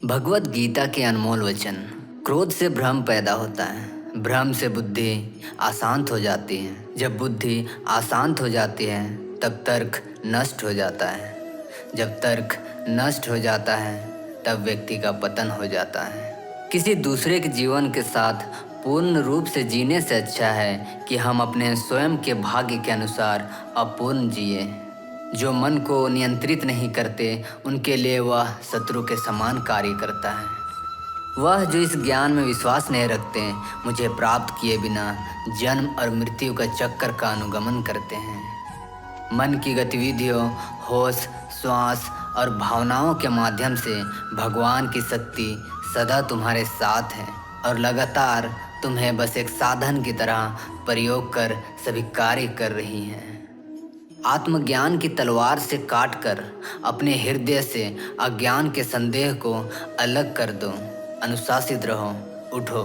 भगवत गीता के अनमोल वचन। क्रोध से भ्रम पैदा होता है, भ्रम से बुद्धि अशांत हो जाती है। जब बुद्धि अशांत हो जाती है तब तर्क नष्ट हो जाता है। जब तर्क नष्ट हो जाता है तब व्यक्ति का पतन हो जाता है। किसी दूसरे के जीवन के साथ पूर्ण रूप से जीने से अच्छा है कि हम अपने स्वयं के भाग्य के अनुसार अपूर्ण जिए। जो मन को नियंत्रित नहीं करते उनके लिए वह शत्रु के समान कार्य करता है। वह जो इस ज्ञान में विश्वास नहीं रखते मुझे प्राप्त किए बिना जन्म और मृत्यु का चक्कर का अनुगमन करते हैं। मन की गतिविधियों, होश, श्वास और भावनाओं के माध्यम से भगवान की शक्ति सदा तुम्हारे साथ है और लगातार तुम्हें बस एक साधन की तरह प्रयोग कर सभी कार्य कर रही है। आत्मज्ञान की तलवार से काटकर अपने हृदय से अज्ञान के संदेह को अलग कर दो। अनुशासित रहो, उठो।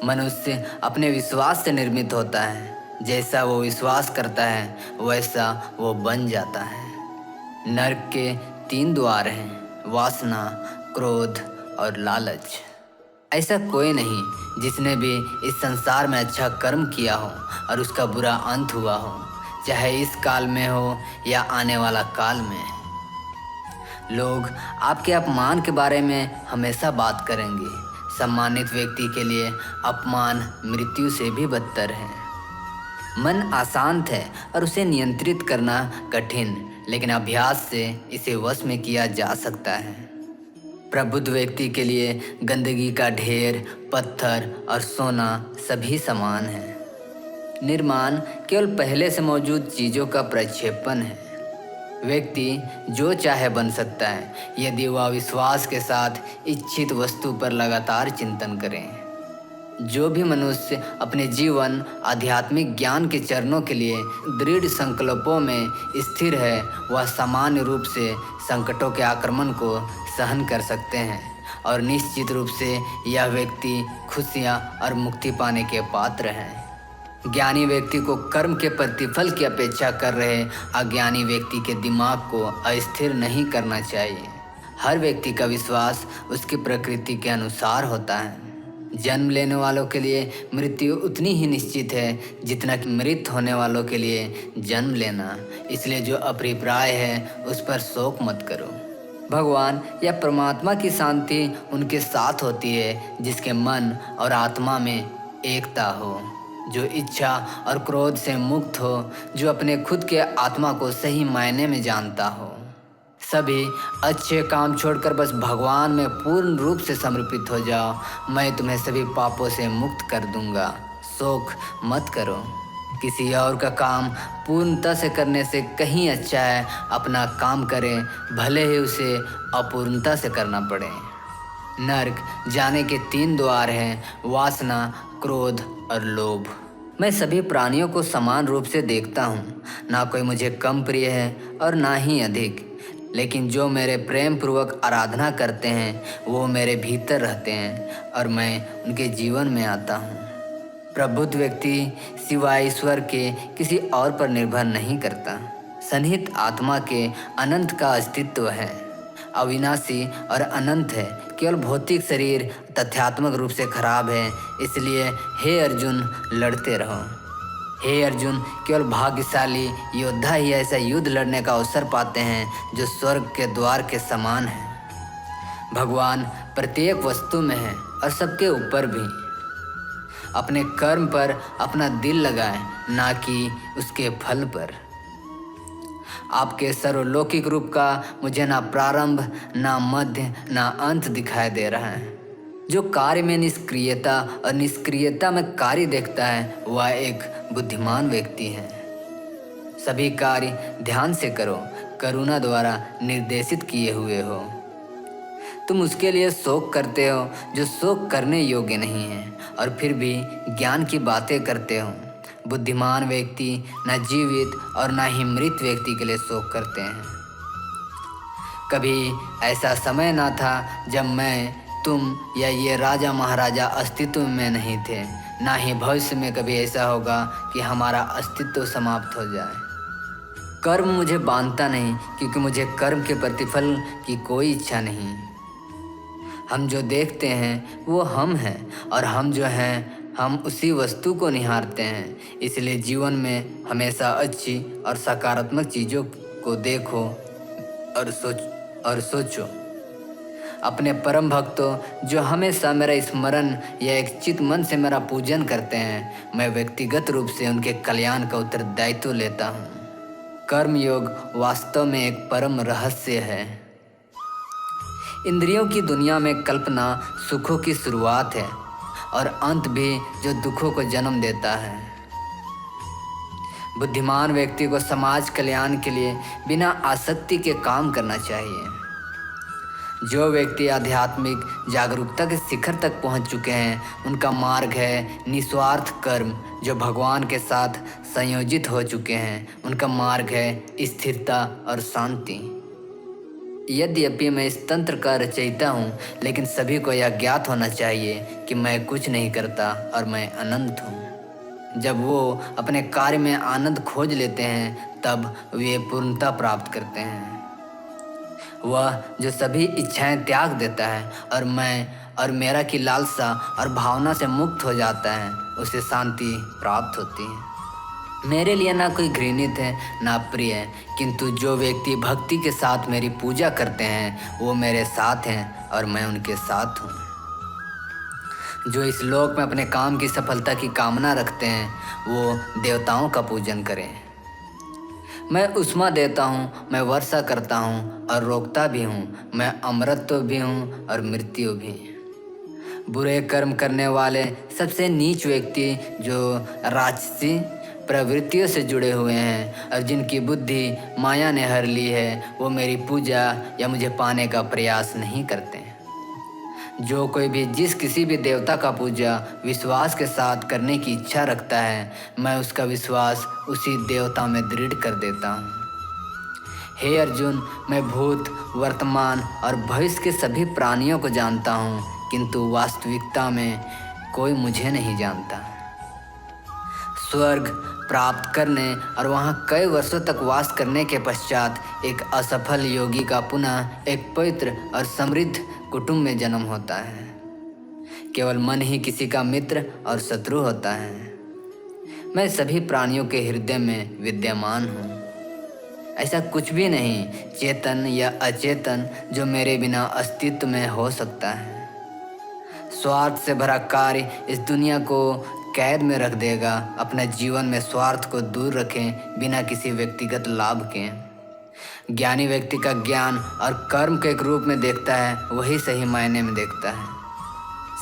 मनुष्य अपने विश्वास से निर्मित होता है। जैसा वो विश्वास करता है वैसा वो बन जाता है। नरक के 3 द्वार हैं, वासना, क्रोध और लालच। ऐसा कोई नहीं जिसने भी इस संसार में अच्छा कर्म किया हो और उसका बुरा अंत हुआ हो, चाहे इस काल में हो या आने वाला काल में। लोग आपके अपमान के बारे में हमेशा बात करेंगे। सम्मानित व्यक्ति के लिए अपमान मृत्यु से भी बदतर है। मन अशांत है और उसे नियंत्रित करना कठिन, लेकिन अभ्यास से इसे वश में किया जा सकता है। प्रबुद्ध व्यक्ति के लिए गंदगी का ढेर, पत्थर और सोना सभी समान है। निर्माण केवल पहले से मौजूद चीज़ों का प्रक्षेपण है। व्यक्ति जो चाहे बन सकता है यदि वह विश्वास के साथ इच्छित वस्तु पर लगातार चिंतन करें। जो भी मनुष्य अपने जीवन आध्यात्मिक ज्ञान के चरणों के लिए दृढ़ संकल्पों में स्थिर है वह सामान्य रूप से संकटों के आक्रमण को सहन कर सकते हैं और निश्चित रूप से यह व्यक्ति खुशियाँ और मुक्ति पाने के पात्र हैं। ज्ञानी व्यक्ति को कर्म के प्रतिफल की अपेक्षा कर रहे अज्ञानी व्यक्ति के दिमाग को अस्थिर नहीं करना चाहिए। हर व्यक्ति का विश्वास उसकी प्रकृति के अनुसार होता है। जन्म लेने वालों के लिए मृत्यु उतनी ही निश्चित है जितना कि मृत होने वालों के लिए जन्म लेना। इसलिए जो अभिप्राय है उस पर शोक मत करो। भगवान या परमात्मा की शांति उनके साथ होती है जिसके मन और आत्मा में एकता हो, जो इच्छा और क्रोध से मुक्त हो, जो अपने खुद के आत्मा को सही मायने में जानता हो। सभी अच्छे काम छोड़कर बस भगवान में पूर्ण रूप से समर्पित हो जाओ। मैं तुम्हें सभी पापों से मुक्त कर दूंगा। शोक मत करो। किसी और का काम पूर्णता से करने से कहीं अच्छा है अपना काम करें, भले ही उसे अपूर्णता से करना पड़े। नरक जाने के 3 द्वार हैं, वासना, क्रोध और लोभ। मैं सभी प्राणियों को समान रूप से देखता हूँ। ना कोई मुझे कम प्रिय है और ना ही अधिक, लेकिन जो मेरे प्रेम पूर्वक आराधना करते हैं वो मेरे भीतर रहते हैं और मैं उनके जीवन में आता हूँ। प्रबुद्ध व्यक्ति सिवाय ईश्वर के किसी और पर निर्भर नहीं करता। सन्निहित आत्मा के अनंत का अस्तित्व है, अविनाशी और अनंत है। केवल भौतिक शरीर तथ्यात्मक रूप से खराब है। इसलिए हे अर्जुन, लड़ते रहो। हे अर्जुन, केवल भाग्यशाली योद्धा ही ऐसा युद्ध लड़ने का अवसर पाते हैं जो स्वर्ग के द्वार के समान है। भगवान प्रत्येक वस्तु में है और सबके ऊपर भी। अपने कर्म पर अपना दिल लगाएं, ना कि उसके फल पर। आपके सर्वलौकिक रूप का मुझे ना प्रारंभ, ना मध्य, ना अंत दिखाई दे रहा है। जो कार्य में निष्क्रियता और निष्क्रियता में कार्य देखता है वह एक बुद्धिमान व्यक्ति है। सभी कार्य ध्यान से करो, करुणा द्वारा निर्देशित किए हुए हो। तुम उसके लिए शोक करते हो जो शोक करने योग्य नहीं है और फिर भी ज्ञान की बातें करते हो। बुद्धिमान व्यक्ति न जीवित और न ही मृत व्यक्ति के लिए शोक करते हैं। कभी ऐसा समय ना था जब मैं, तुम या ये राजा महाराजा अस्तित्व में नहीं थे। ना ही भविष्य में कभी ऐसा होगा कि हमारा अस्तित्व समाप्त हो जाए। कर्म मुझे बांधता नहीं क्योंकि मुझे कर्म के प्रतिफल की कोई इच्छा नहीं। हम जो देखते हैं वो हम हैं, और हम जो हैं हम उसी वस्तु को निहारते हैं। इसलिए जीवन में हमेशा अच्छी और सकारात्मक चीज़ों को देखो और सोचो। अपने परम भक्तों जो हमेशा मेरा स्मरण या एक चित मन से मेरा पूजन करते हैं, मैं व्यक्तिगत रूप से उनके कल्याण का उत्तरदायित्व लेता हूँ। कर्म योग वास्तव में एक परम रहस्य है। इंद्रियों की दुनिया में कल्पना सुखों की शुरुआत है और अंत भी जो दुखों को जन्म देता है। बुद्धिमान व्यक्ति को समाज कल्याण के लिए बिना आसक्ति के काम करना चाहिए। जो व्यक्ति आध्यात्मिक जागरूकता के शिखर तक पहुंच चुके हैं, उनका मार्ग है निस्वार्थ कर्म। जो भगवान के साथ संयोजित हो चुके हैं, उनका मार्ग है स्थिरता और शांति। यद्यपि मैं इस तंत्र का रचयिता हूँ, लेकिन सभी को यह ज्ञात होना चाहिए कि मैं कुछ नहीं करता और मैं अनंत हूँ। जब वो अपने कार्य में आनंद खोज लेते हैं, तब वे पूर्णता प्राप्त करते हैं। वह जो सभी इच्छाएं त्याग देता है और मैं और मेरा की लालसा और भावना से मुक्त हो जाता है, उसे शांति प्राप्त होती है। मेरे लिए ना कोई घृणित है ना प्रिय है, किंतु जो व्यक्ति भक्ति के साथ मेरी पूजा करते हैं वो मेरे साथ हैं और मैं उनके साथ हूँ। जो इस लोक में अपने काम की सफलता की कामना रखते हैं, वो देवताओं का पूजन करें। मैं उष्मा देता हूँ, मैं वर्षा करता हूँ और रोकता भी हूँ। मैं अमरत्व भी हूँ और मृत्यु भी। बुरे कर्म करने वाले सबसे नीच व्यक्ति जो राजसी प्रवृत्तियों से जुड़े हुए हैं और जिनकी बुद्धि माया ने हर ली है, वो मेरी पूजा या मुझे पाने का प्रयास नहीं करते हैं। जो कोई भी जिस किसी भी देवता का पूजा विश्वास के साथ करने की इच्छा रखता है, मैं उसका विश्वास उसी देवता में दृढ़ कर देता हूँ। हे अर्जुन, मैं भूत, वर्तमान और भविष्य के सभी प्राणियों को जानता हूँ, किंतु वास्तविकता में कोई मुझे नहीं जानता। स्वर्ग प्राप्त करने और वहाँ कई वर्षों तक वास करने के पश्चात एक असफल योगी का पुनः एक पवित्र और समृद्ध कुटुंब में जन्म होता है। केवल मन ही किसी का मित्र और शत्रु होता है। मैं सभी प्राणियों के हृदय में विद्यमान हूँ। ऐसा कुछ भी नहीं, चेतन या अचेतन, जो मेरे बिना अस्तित्व में हो सकता है। स्वार्थ से भरा कार्य इस दुनिया को कैद में रख देगा। अपने जीवन में स्वार्थ को दूर रखें, बिना किसी व्यक्तिगत लाभ के। ज्ञानी व्यक्ति का ज्ञान और कर्म के एक रूप में देखता है, वही सही मायने में देखता है।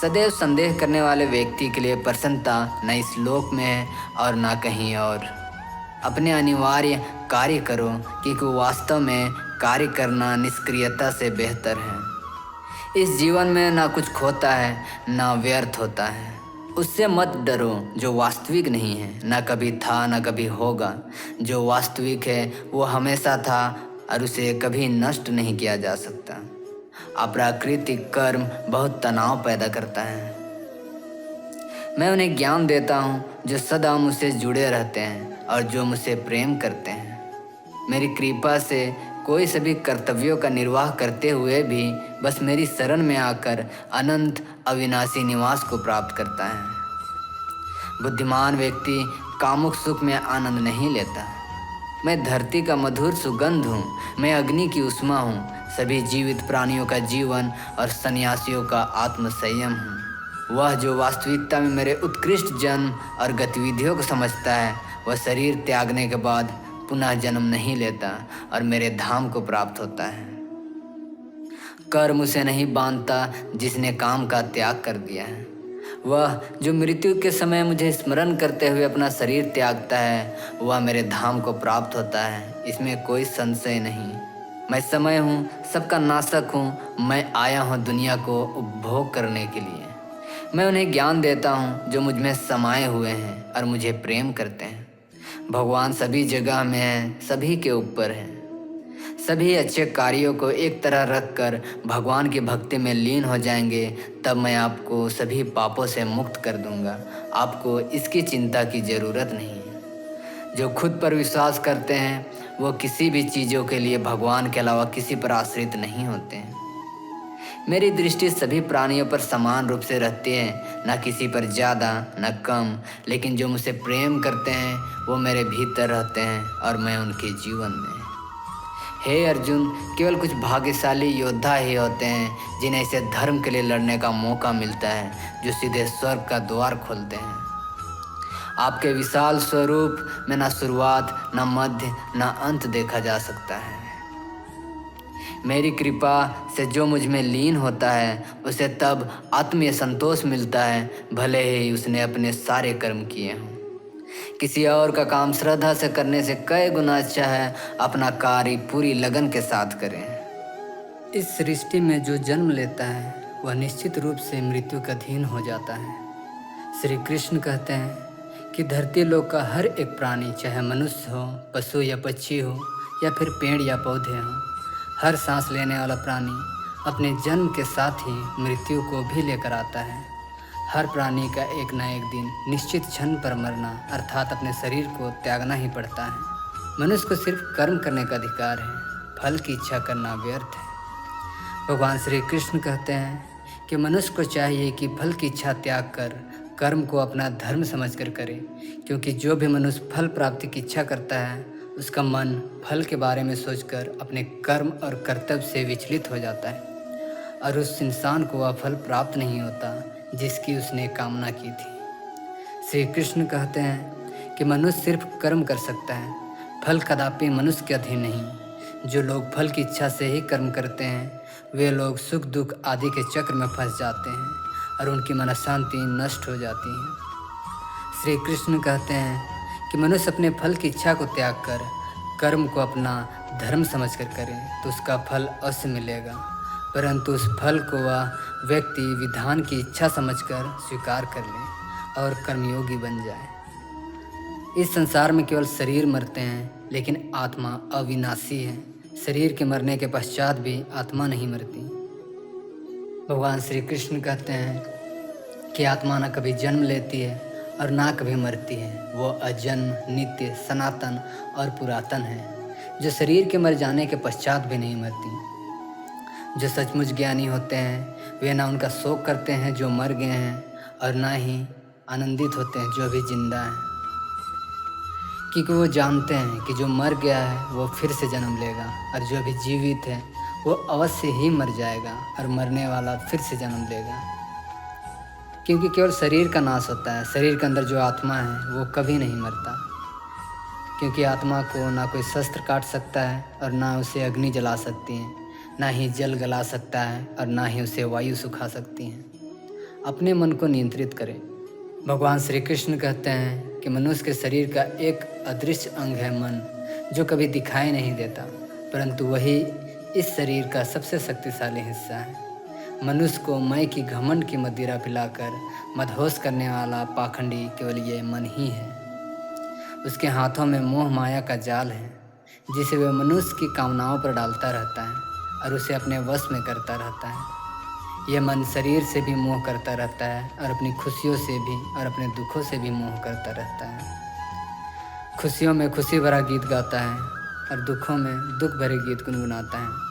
सदैव संदेह करने वाले व्यक्ति के लिए प्रसन्नता न इस लोक में है और न कहीं और। अपने अनिवार्य कार्य करो, क्योंकि वास्तव में कार्य करना निष्क्रियता से बेहतर है। इस जीवन में ना कुछ खोता है ना व्यर्थ होता है। उससे मत डरो जो वास्तविक नहीं है, ना कभी था ना कभी होगा। जो वास्तविक है वो हमेशा था और उसे कभी नष्ट नहीं किया जा सकता। अप्राकृतिक कर्म बहुत तनाव पैदा करता है। मैं उन्हें ज्ञान देता हूँ जो सदा मुझसे जुड़े रहते हैं और जो मुझसे प्रेम करते हैं। मेरी कृपा से कोई सभी कर्तव्यों का निर्वाह करते हुए भी बस मेरी शरण में आकर अनंत अविनाशी निवास को प्राप्त करता है। बुद्धिमान व्यक्ति कामुक सुख में आनंद नहीं लेता। मैं धरती का मधुर सुगंध हूँ, मैं अग्नि की उष्मा हूँ, सभी जीवित प्राणियों का जीवन और सन्यासियों का आत्मसंयम हूँ। वह जो वास्तविकता में मेरे उत्कृष्ट जन्म और गतिविधियों को समझता है, वह शरीर त्यागने के बाद पुनः जन्म नहीं लेता और मेरे धाम को प्राप्त होता है। कर्म उसे नहीं बांधता जिसने काम का त्याग कर दिया है। वह जो मृत्यु के समय मुझे स्मरण करते हुए अपना शरीर त्यागता है, वह मेरे धाम को प्राप्त होता है। इसमें कोई संशय नहीं। मैं समय हूँ, सबका नाशक हूँ। मैं आया हूँ दुनिया को उपभोग करने के लिए। मैं उन्हें ज्ञान देता हूँ जो मुझ में समाये हुए हैं और मुझे प्रेम करते हैं। भगवान सभी जगह में है, सभी के ऊपर है। सभी अच्छे कार्यों को एक तरह रखकर भगवान की भक्ति में लीन हो जाएंगे, तब मैं आपको सभी पापों से मुक्त कर दूंगा। आपको इसकी चिंता की ज़रूरत नहीं है। जो खुद पर विश्वास करते हैं वो किसी भी चीज़ों के लिए भगवान के अलावा किसी पर आश्रित नहीं होते हैं। मेरी दृष्टि सभी प्राणियों पर समान रूप से रहती है, न किसी पर ज़्यादा न कम। लेकिन जो मुझसे प्रेम करते हैं वो मेरे भीतर रहते हैं और मैं उनके जीवन में। हे अर्जुन, केवल कुछ भाग्यशाली योद्धा ही होते हैं जिन्हें इसे धर्म के लिए लड़ने का मौका मिलता है, जो सीधे स्वर्ग का द्वार खोलते हैं। आपके विशाल स्वरूप में न शुरुआत न मध्य न अंत देखा जा सकता है। मेरी कृपा से जो मुझ में लीन होता है उसे तब आत्मीय संतोष मिलता है, भले ही उसने अपने सारे कर्म किए हों। किसी और का काम श्रद्धा से करने से कई गुना अच्छा है अपना कार्य पूरी लगन के साथ करें। इस सृष्टि में जो जन्म लेता है वह निश्चित रूप से मृत्यु का अधीन हो जाता है। श्री कृष्ण कहते हैं कि धरती लोक का हर एक प्राणी, चाहे मनुष्य हो, पशु या पक्षी हो, या फिर पेड़ या पौधे हों, हर सांस लेने वाला प्राणी अपने जन्म के साथ ही मृत्यु को भी लेकर आता है। हर प्राणी का एक न एक दिन निश्चित क्षण पर मरना अर्थात अपने शरीर को त्यागना ही पड़ता है। मनुष्य को सिर्फ कर्म करने का अधिकार है, फल की इच्छा करना व्यर्थ है। भगवान श्री कृष्ण कहते हैं कि मनुष्य को चाहिए कि फल की इच्छा त्याग कर कर्म को अपना धर्म समझकर करे, क्योंकि जो भी मनुष्य फल प्राप्ति की इच्छा करता है उसका मन फल के बारे में सोचकर अपने कर्म और कर्तव्य से विचलित हो जाता है और उस इंसान को वह फल प्राप्त नहीं होता जिसकी उसने कामना की थी। श्री कृष्ण कहते हैं कि मनुष्य सिर्फ कर्म कर सकता है, फल कदापि मनुष्य के अधीन नहीं। जो लोग फल की इच्छा से ही कर्म करते हैं वे लोग सुख दुख आदि के चक्र में फंस जाते हैं और उनकी मनोशांति नष्ट हो जाती है। श्री कृष्ण कहते हैं कि मनुष्य अपने फल की इच्छा को त्याग कर कर्म को अपना धर्म समझकर करे तो उसका फल अवश्य मिलेगा, परंतु उस फल को वह व्यक्ति विधान की इच्छा समझकर स्वीकार कर ले और कर्मयोगी बन जाए। इस संसार में केवल शरीर मरते हैं, लेकिन आत्मा अविनाशी है। शरीर के मरने के पश्चात भी आत्मा नहीं मरती। भगवान श्री कृष्ण कहते हैं कि आत्मा न कभी जन्म लेती है और ना कभी मरती है। वो अजन्म, नित्य, सनातन और पुरातन है, जो शरीर के मर जाने के पश्चात भी नहीं मरती। जो सचमुच ज्ञानी होते हैं वे ना उनका शोक करते हैं जो मर गए हैं और ना ही आनंदित होते हैं जो अभी जिंदा हैं, क्योंकि वो जानते हैं कि जो मर गया है वो फिर से जन्म लेगा और जो अभी जीवित है वो अवश्य ही मर जाएगा और मरने वाला फिर से जन्म लेगा। क्योंकि केवल शरीर का नाश होता है, शरीर के अंदर जो आत्मा है वो कभी नहीं मरता। क्योंकि आत्मा को ना कोई शस्त्र काट सकता है और ना उसे अग्नि जला सकती है, ना ही जल गला सकता है और ना ही उसे वायु सुखा सकती है। अपने मन को नियंत्रित करें। भगवान श्री कृष्ण कहते हैं कि मनुष्य के शरीर का एक अदृश्य अंग है मन, जो कभी दिखाई नहीं देता, परंतु वही इस शरीर का सबसे शक्तिशाली हिस्सा है। मनुष्य को मैं की घमंड की मदिरा पिलाकर मदहोश करने वाला पाखंडी केवल ये मन ही है। उसके हाथों में मोह माया का जाल है, जिसे वह मनुष्य की कामनाओं पर डालता रहता है और उसे अपने वश में करता रहता है। यह मन शरीर से भी मोह करता रहता है और अपनी खुशियों से भी और अपने दुखों से भी मोह करता रहता है। खुशियों में खुशी भरा गीत गाता है और दुखों में दुख भरे गीत गुनगुनाता है।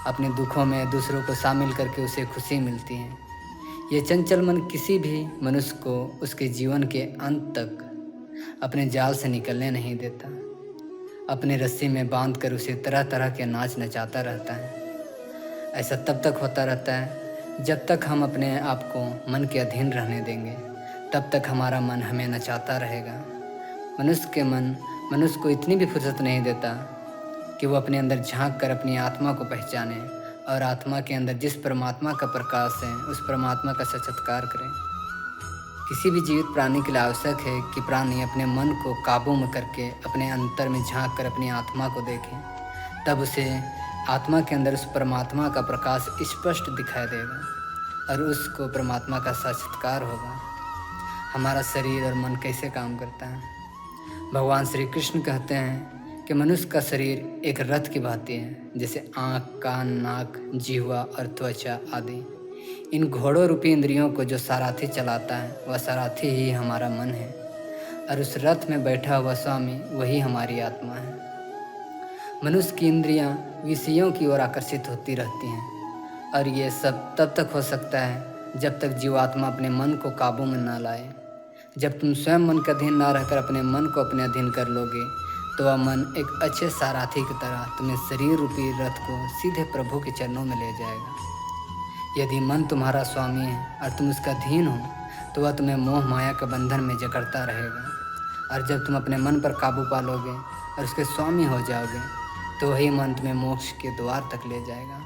अपने दुखों में दूसरों को शामिल करके उसे खुशी मिलती है। ये चंचल मन किसी भी मनुष्य को उसके जीवन के अंत तक अपने जाल से निकलने नहीं देता। अपने रस्सी में बांध कर उसे तरह तरह के नाच नचाता रहता है। ऐसा तब तक होता रहता है जब तक हम अपने आप को मन के अधीन रहने देंगे, तब तक हमारा मन हमें नचाता रहेगा। मनुष्य को इतनी भी फुर्सत नहीं देता कि वो अपने अंदर झांक कर अपनी आत्मा को पहचाने और आत्मा के अंदर जिस परमात्मा का प्रकाश है उस परमात्मा का साक्षात्कार करें। किसी भी जीवित प्राणी के लिए आवश्यक है कि प्राणी अपने मन को काबू में करके अपने अंतर में झांक कर अपनी आत्मा को देखें, तब उसे आत्मा के अंदर उस परमात्मा का प्रकाश स्पष्ट दिखाई देगा और उसको परमात्मा का साक्षात्कार होगा। हमारा शरीर और मन कैसे काम करता है? भगवान श्री कृष्ण कहते हैं कि मनुष्य का शरीर एक रथ की भांति है, जैसे आँख, कान, नाक, जिह्वा और त्वचा आदि। इन घोड़ों रूपी इंद्रियों को जो सारथी चलाता है वह सारथी ही हमारा मन है और उस रथ में बैठा हुआ स्वामी वही हमारी आत्मा है। मनुष्य की इंद्रियां विषयों की ओर आकर्षित होती रहती हैं और ये सब तब तक हो सकता है जब तक जीवात्मा अपने मन को काबू में ना लाए। जब तुम स्वयं मन के अधीन ना रहकर अपने मन को अपने अधीन कर लोगे तो वह मन एक अच्छे सारथी की तरह तुम्हें शरीर रूपी रथ को सीधे प्रभु के चरणों में ले जाएगा। यदि मन तुम्हारा स्वामी है और तुम उसका अधीन हो तो वह तुम्हें मोह माया के बंधन में जकड़ता रहेगा। और जब तुम अपने मन पर काबू पा लोगे और उसके स्वामी हो जाओगे तो वही मन तुम्हें मोक्ष के द्वार तक ले जाएगा।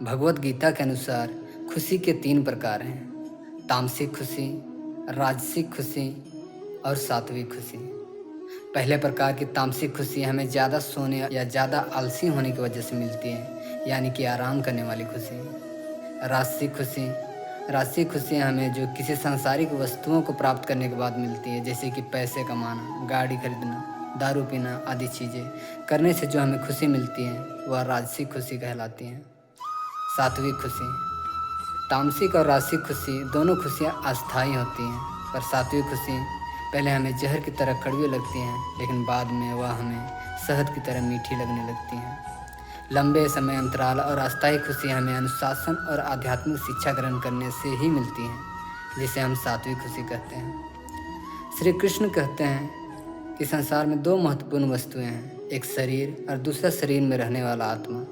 भगवत गीता के अनुसार खुशी के 3 प्रकार हैं: तामसिक खुशी, राजसिक खुशी और सात्विक खुशी। पहले प्रकार की तामसिक खुशी हमें ज़्यादा सोने या ज़्यादा आलसी होने की वजह से मिलती है, यानी कि आराम करने वाली खुशी। राजसिक खुशी हमें जो किसी सांसारिक वस्तुओं को प्राप्त करने के बाद मिलती है, जैसे कि पैसे कमाना, गाड़ी खरीदना, दारू पीना आदि चीज़ें करने से जो हमें खुशी मिलती है वह राजसिक खुशी कहलाती है। सात्विक खुशी, तामसिक और राजसिक खुशी दोनों खुशियाँ अस्थायी होती हैं, पर सात्विक खुशी पहले हमें जहर की तरह कड़वी लगती हैं, लेकिन बाद में वह हमें शहद की तरह मीठी लगने लगती हैं। लंबे समय अंतराल और अस्थायी खुशी हमें अनुशासन और आध्यात्मिक शिक्षा ग्रहण करने से ही मिलती हैं, जिसे हम सात्विक खुशी कहते हैं। श्री कृष्ण कहते हैं कि संसार में 2 महत्वपूर्ण वस्तुएं हैं, एक शरीर और दूसरा शरीर में रहने वाला आत्मा।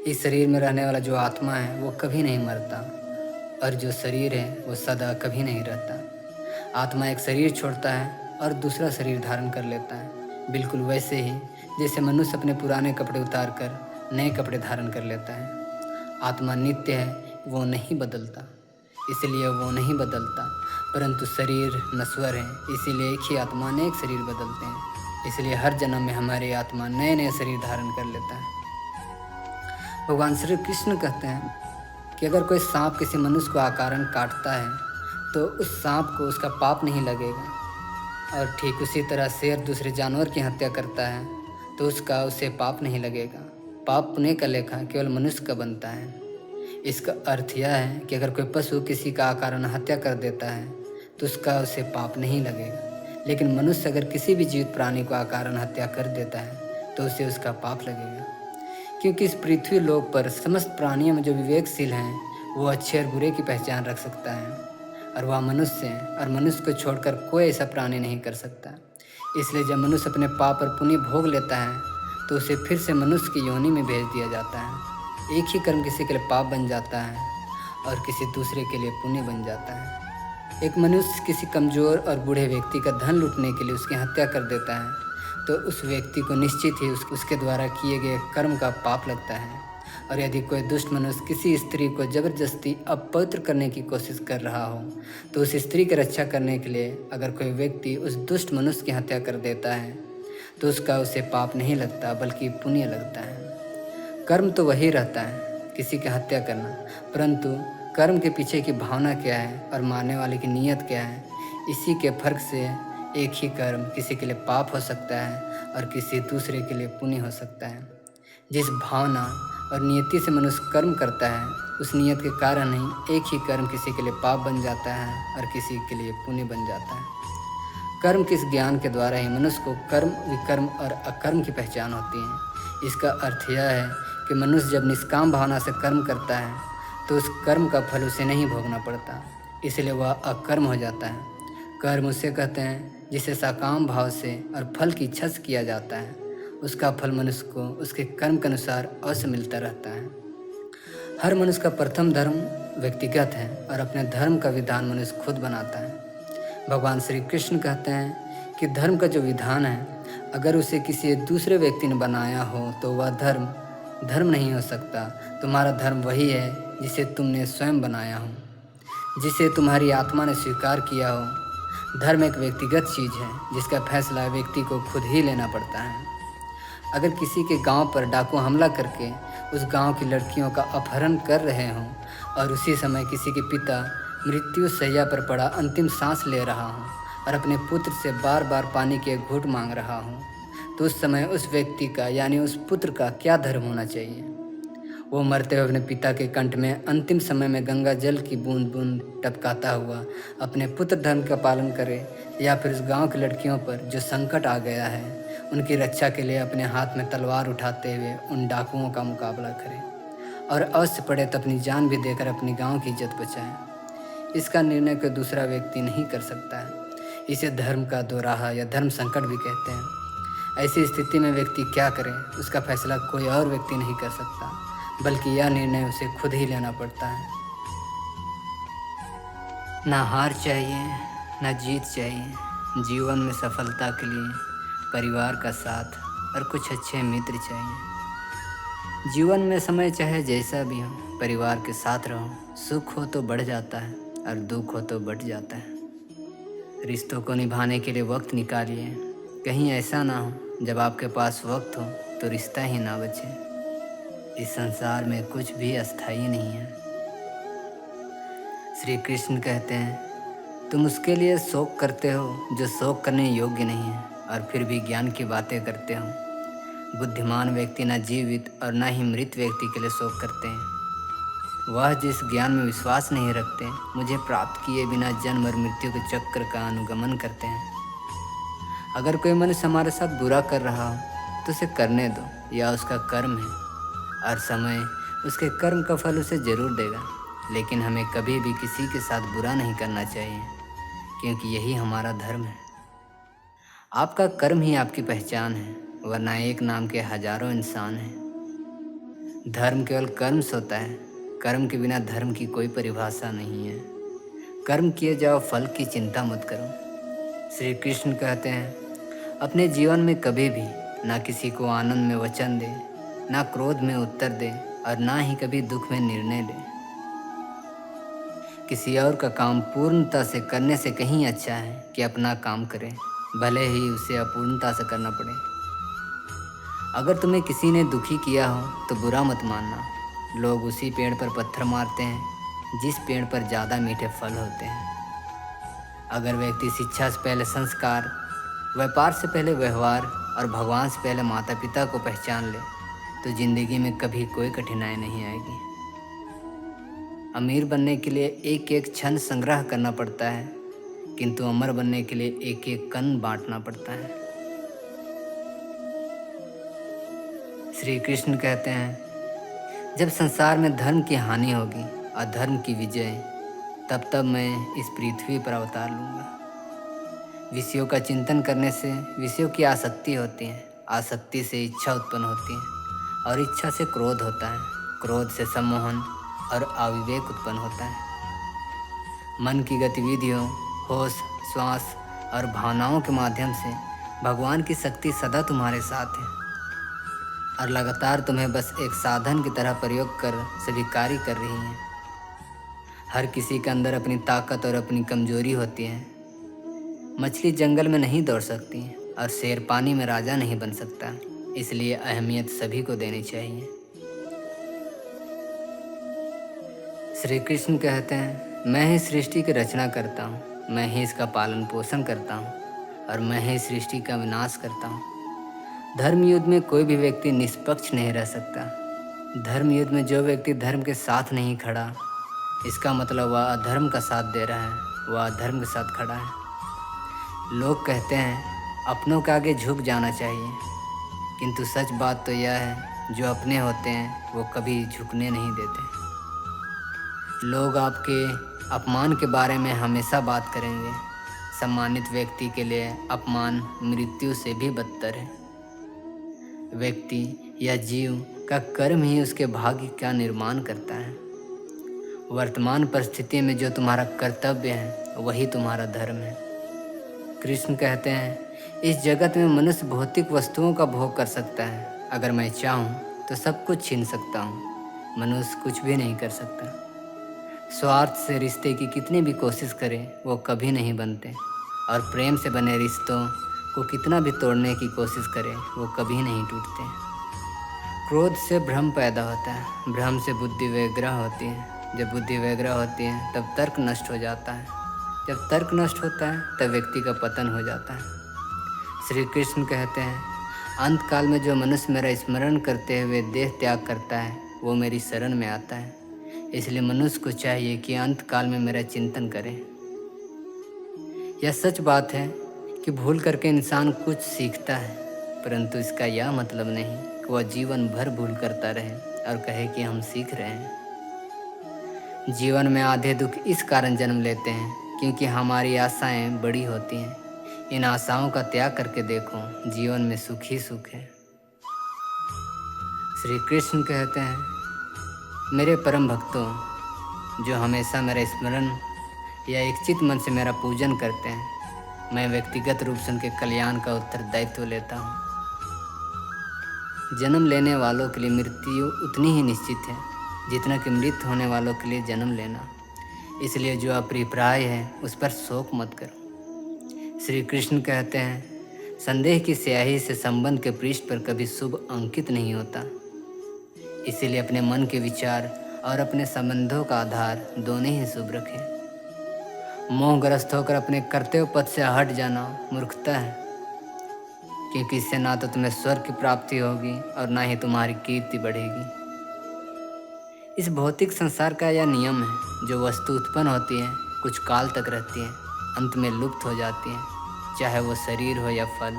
इस शरीर में रहने वाला जो आत्मा है वो कभी नहीं मरता और जो शरीर है वो सदा कभी नहीं रहता। आत्मा एक शरीर छोड़ता है और दूसरा शरीर धारण कर लेता है, बिल्कुल वैसे ही जैसे मनुष्य अपने पुराने कपड़े उतार कर नए कपड़े धारण कर लेता है। आत्मा नित्य है, वो नहीं बदलता, इसलिए वो नहीं बदलता, परंतु शरीर नश्वर है, इसीलिए एक ही आत्मा अनेक शरीर बदलते हैं। इसलिए हर जन्म में हमारी आत्मा नए नए शरीर धारण कर लेता है। भगवान श्री कृष्ण कहते हैं कि अगर कोई सांप किसी मनुष्य को आकारण काटता है तो उस सांप को उसका पाप नहीं लगेगा, और ठीक उसी तरह शेर दूसरे जानवर की हत्या करता है तो उसे पाप नहीं लगेगा। पाप पुण्य का लेखा केवल मनुष्य का बनता है। इसका अर्थ यह है कि अगर कोई पशु किसी का आकारण हत्या कर देता है तो उसे पाप नहीं लगेगा, लेकिन मनुष्य अगर किसी भी जीवित प्राणी को आकारण हत्या कर देता है तो उसे उसका पाप लगेगा। क्योंकि इस पृथ्वी लोक पर समस्त प्राणियों में जो विवेकशील हैं वो अच्छे और बुरे की पहचान रख सकता है, और वह मनुष्य है, और मनुष्य को छोड़कर कोई ऐसा प्राणी नहीं कर सकता। इसलिए जब मनुष्य अपने पाप और पुण्य भोग लेता है तो उसे फिर से मनुष्य की योनि में भेज दिया जाता है। एक ही कर्म किसी के लिए पाप बन जाता है और किसी दूसरे के लिए पुण्य बन जाता है। एक मनुष्य किसी कमज़ोर और बूढ़े व्यक्ति का धन लूटने के लिए उसकी हत्या कर देता है तो उस व्यक्ति को निश्चित ही उसके द्वारा किए गए कर्म का पाप लगता है। और यदि कोई दुष्ट मनुष्य किसी स्त्री को जबरदस्ती अपवित्र करने की कोशिश कर रहा हो तो उस स्त्री की रक्षा करने के लिए अगर कोई व्यक्ति उस दुष्ट मनुष्य की हत्या कर देता है तो उसे पाप नहीं लगता बल्कि पुण्य लगता है। कर्म तो वही रहता है, किसी की हत्या करना, परंतु कर्म के पीछे की भावना क्या है और मारने वाले की नीयत क्या है, इसी के फर्क से एक ही कर्म किसी के लिए पाप हो सकता है और किसी दूसरे के लिए पुण्य हो सकता है। जिस भावना और नियति से मनुष्य कर्म करता है उस नियत के कारण ही एक ही कर्म किसी के लिए पाप बन जाता है और किसी के लिए पुण्य बन जाता है। कर्म किस ज्ञान के द्वारा ही मनुष्य को कर्म, विकर्म और अकर्म की पहचान होती है। इसका अर्थ यह है कि मनुष्य जब निष्काम भावना से कर्म करता है तो उस कर्म का फल उसे नहीं भोगना पड़ता, इसलिए वह अकर्म हो जाता है। कर्म उसे कहते हैं जिसे सकाम भाव से और फल की इच्छा से किया जाता है, उसका फल मनुष्य को उसके कर्म के अनुसार अवश्य मिलता रहता है। हर मनुष्य का प्रथम धर्म व्यक्तिगत है और अपने धर्म का विधान मनुष्य खुद बनाता है। भगवान श्री कृष्ण कहते हैं कि धर्म का जो विधान है अगर उसे किसी दूसरे व्यक्ति ने बनाया हो तो वह धर्म नहीं हो सकता। तुम्हारा धर्म वही है जिसे तुमने स्वयं बनाया हो, जिसे तुम्हारी आत्मा ने स्वीकार किया हो। धर्म एक व्यक्तिगत चीज़ है जिसका फैसला व्यक्ति को खुद ही लेना पड़ता है। अगर किसी के गांव पर डाकू हमला करके उस गांव की लड़कियों का अपहरण कर रहे हों और उसी समय किसी के पिता मृत्यु शैया पर पड़ा अंतिम सांस ले रहा हो और अपने पुत्र से बार बार पानी के घूंट मांग रहा हो, तो उस समय उस व्यक्ति का यानी उस पुत्र का क्या धर्म होना चाहिए? वो मरते हुए अपने पिता के कंठ में अंतिम समय में गंगा जल की बूंद बूंद टपकाता हुआ अपने पुत्र धर्म का पालन करे, या फिर उस गांव की लड़कियों पर जो संकट आ गया है उनकी रक्षा के लिए अपने हाथ में तलवार उठाते हुए उन डाकुओं का मुकाबला करे? और अवश्य पड़े तो अपनी जान भी देकर अपनी गांव की इज्जत बचाए। इसका निर्णय कोई दूसरा व्यक्ति नहीं कर सकता है। इसे धर्म का दोराहा या धर्म संकट भी कहते हैं। ऐसी स्थिति में व्यक्ति क्या करे, उसका फैसला कोई और व्यक्ति नहीं कर सकता, बल्कि यह निर्णय उसे खुद ही लेना पड़ता है। ना हार चाहिए, ना जीत चाहिए। जीवन में सफलता के लिए परिवार का साथ और कुछ अच्छे मित्र चाहिए। जीवन में समय चाहे जैसा भी हो, परिवार के साथ रहो। सुख हो तो बढ़ जाता है और दुख हो तो बढ़ जाता है। रिश्तों को निभाने के लिए वक्त निकालिए। कहीं ऐसा ना हो जब आपके पास वक्त हो तो रिश्ता ही ना बचे। इस संसार में कुछ भी अस्थायी नहीं है। श्री कृष्ण कहते हैं, तुम उसके लिए शोक करते हो जो शोक करने योग्य नहीं है, और फिर भी ज्ञान की बातें करते हो। बुद्धिमान व्यक्ति न जीवित और न ही मृत व्यक्ति के लिए शोक करते हैं। वह जिस ज्ञान में विश्वास नहीं रखते, मुझे प्राप्त किए बिना जन्म और मृत्यु के चक्र का अनुगमन करते हैं। अगर कोई मनुष्य हमारे साथ बुरा कर रहा हो तो उसे करने दो, यह उसका कर्म है और समय उसके कर्म का फल उसे जरूर देगा। लेकिन हमें कभी भी किसी के साथ बुरा नहीं करना चाहिए, क्योंकि यही हमारा धर्म है। आपका कर्म ही आपकी पहचान है, वरना एक नाम के हजारों इंसान हैं। धर्म केवल कर्म से होता है। कर्म के बिना धर्म की कोई परिभाषा नहीं है। कर्म किए जाओ, फल की चिंता मत करो। श्री कृष्ण कहते हैं, अपने जीवन में कभी भी ना किसी को आनंद में वचन दे, ना क्रोध में उत्तर दे और ना ही कभी दुख में निर्णय ले। किसी और का काम पूर्णता से करने से कहीं अच्छा है कि अपना काम करें, भले ही उसे अपूर्णता से करना पड़े। अगर तुम्हें किसी ने दुखी किया हो तो बुरा मत मानना। लोग उसी पेड़ पर पत्थर मारते हैं जिस पेड़ पर ज़्यादा मीठे फल होते हैं। अगर व्यक्ति शिक्षा से पहले संस्कार, व्यापार से पहले व्यवहार और भगवान से पहले माता पिता को पहचान ले तो जिंदगी में कभी कोई कठिनाई नहीं आएगी। अमीर बनने के लिए एक एक क्षण संग्रह करना पड़ता है, किंतु अमर बनने के लिए एक एक कण बांटना पड़ता है। श्री कृष्ण कहते हैं, जब संसार में धर्म की हानि होगी और धर्म की विजय, तब तब मैं इस पृथ्वी पर अवतार लूँगा। विषयों का चिंतन करने से विषयों की आसक्ति होती है, आसक्ति से इच्छा उत्पन्न होती है और इच्छा से क्रोध होता है, क्रोध से सम्मोहन और अविवेक उत्पन्न होता है। मन की गतिविधियों, होश, श्वास और भावनाओं के माध्यम से भगवान की शक्ति सदा तुम्हारे साथ है और लगातार तुम्हें बस एक साधन की तरह प्रयोग कर सभी कार्य कर रही है। हर किसी के अंदर अपनी ताकत और अपनी कमजोरी होती है। मछली जंगल में नहीं दौड़ सकती और शेर पानी में राजा नहीं बन सकता, इसलिए अहमियत सभी को देनी चाहिए। श्री कृष्ण कहते हैं, मैं ही सृष्टि की रचना करता हूँ, मैं ही इसका पालन पोषण करता हूँ और मैं ही सृष्टि का विनाश करता हूँ। धर्म युद्ध में कोई भी व्यक्ति निष्पक्ष नहीं रह सकता। धर्म युद्ध में जो व्यक्ति धर्म के साथ नहीं खड़ा, इसका मतलब वह अधर्म का साथ दे रहा है, वह अधर्म के साथ खड़ा है। लोग कहते हैं अपनों के आगे झुक जाना चाहिए, किंतु सच बात तो यह है, जो अपने होते हैं वो कभी झुकने नहीं देते। लोग आपके अपमान के बारे में हमेशा बात करेंगे। सम्मानित व्यक्ति के लिए अपमान मृत्यु से भी बदतर है। व्यक्ति या जीव का कर्म ही उसके भाग्य का निर्माण करता है। वर्तमान परिस्थिति में जो तुम्हारा कर्तव्य है वही तुम्हारा धर्म है। कृष्ण कहते हैं, इस जगत में मनुष्य भौतिक वस्तुओं का भोग कर सकता है। अगर मैं चाहूँ तो सब कुछ छीन सकता हूँ, मनुष्य कुछ भी नहीं कर सकता। स्वार्थ से रिश्ते की कितनी भी कोशिश करे वो कभी नहीं बनते, और प्रेम से बने रिश्तों को कितना भी तोड़ने की कोशिश करे वो कभी नहीं टूटते। क्रोध से भ्रम पैदा होता है, भ्रम से बुद्धि व्यग्र होती है, जब बुद्धि व्यग्र होती है तब तर्क नष्ट हो जाता है, जब तर्क नष्ट होता है तब व्यक्ति का पतन हो जाता है। श्री कृष्ण कहते हैं, अंत काल में जो मनुष्य मेरा स्मरण करते हुए देह त्याग करता है वो मेरी शरण में आता है। इसलिए मनुष्य को चाहिए कि अंत काल में मेरा चिंतन करे। यह सच बात है कि भूल करके इंसान कुछ सीखता है, परंतु इसका यह मतलब नहीं कि वह जीवन भर भूल करता रहे और कहे कि हम सीख रहे हैं। जीवन में आधे दुख इस कारण जन्म लेते हैं क्योंकि हमारी आशाएं बड़ी होती हैं। इन आशाओं का त्याग करके देखो, जीवन में सुख ही सुख है। श्री कृष्ण कहते हैं, मेरे परम भक्तों, जो हमेशा मेरा स्मरण या इच्छित मन से मेरा पूजन करते हैं, मैं व्यक्तिगत रूप से उनके कल्याण का उत्तरदायित्व लेता हूँ। जन्म लेने वालों के लिए मृत्यु उतनी ही निश्चित है जितना कि मृत होने वालों के लिए जन्म लेना। इसलिए जो अप्रियप्राय है उस पर शोक मत करो। श्री कृष्ण कहते हैं, संदेह की स्याही से संबंध के पृष्ठ पर कभी शुभ अंकित नहीं होता। इसीलिए अपने मन के विचार और अपने संबंधों का आधार दोनों ही शुभ रखें। मोहग्रस्त होकर अपने कर्तव्य पथ से हट जाना मूर्खता है, क्योंकि इससे ना तो तुम्हें स्वर्ग की प्राप्ति होगी और ना ही तुम्हारी कीर्ति बढ़ेगी। इस भौतिक संसार का यह नियम है, जो वस्तु उत्पन्न होती है कुछ काल तक रहती है, अंत में लुप्त हो जाती है, चाहे वो शरीर हो या फल।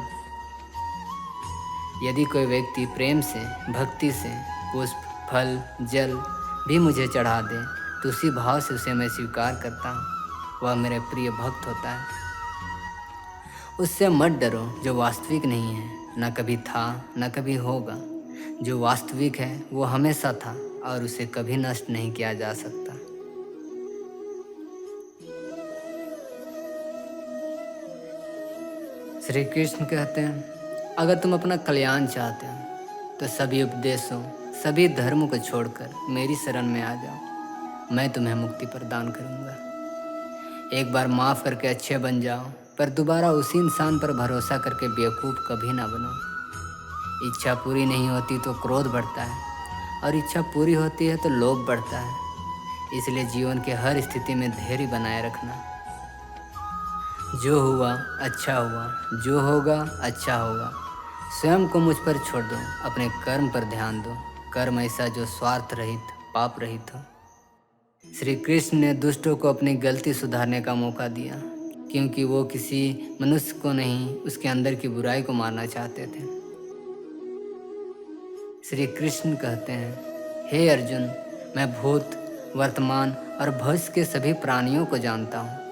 यदि कोई व्यक्ति प्रेम से, भक्ति से पुष्प, फल, जल भी मुझे चढ़ा दे तो उसी भाव से उसे मैं स्वीकार करता हूँ। वह मेरे प्रिय भक्त होता है। उससे मत डरो जो वास्तविक नहीं है, न कभी था न कभी होगा। जो वास्तविक है वो हमेशा था और उसे कभी नष्ट नहीं किया जा सकता। श्री कृष्ण कहते हैं, अगर तुम अपना कल्याण चाहते हो तो सभी उपदेशों, सभी धर्मों को छोड़कर मेरी शरण में आ जाओ। मैं तुम्हें मुक्ति प्रदान करूंगा। एक बार माफ़ करके अच्छे बन जाओ, पर दोबारा उसी इंसान पर भरोसा करके बेवकूफ़ कभी ना बनो। इच्छा पूरी नहीं होती तो क्रोध बढ़ता है और इच्छा पूरी होती है तो लोभ बढ़ता है। इसलिए जीवन के हर स्थिति में धैर्य बनाए रखना। जो हुआ अच्छा हुआ, जो होगा अच्छा होगा। स्वयं को मुझ पर छोड़ दो, अपने कर्म पर ध्यान दो। कर्म ऐसा जो स्वार्थ रहित, पाप रहित हो। श्री कृष्ण ने दुष्टों को अपनी गलती सुधारने का मौका दिया, क्योंकि वो किसी मनुष्य को नहीं, उसके अंदर की बुराई को मारना चाहते थे। श्री कृष्ण कहते हैं, हे अर्जुन, मैं भूत, वर्तमान और भविष्य के सभी प्राणियों को जानता हूँ,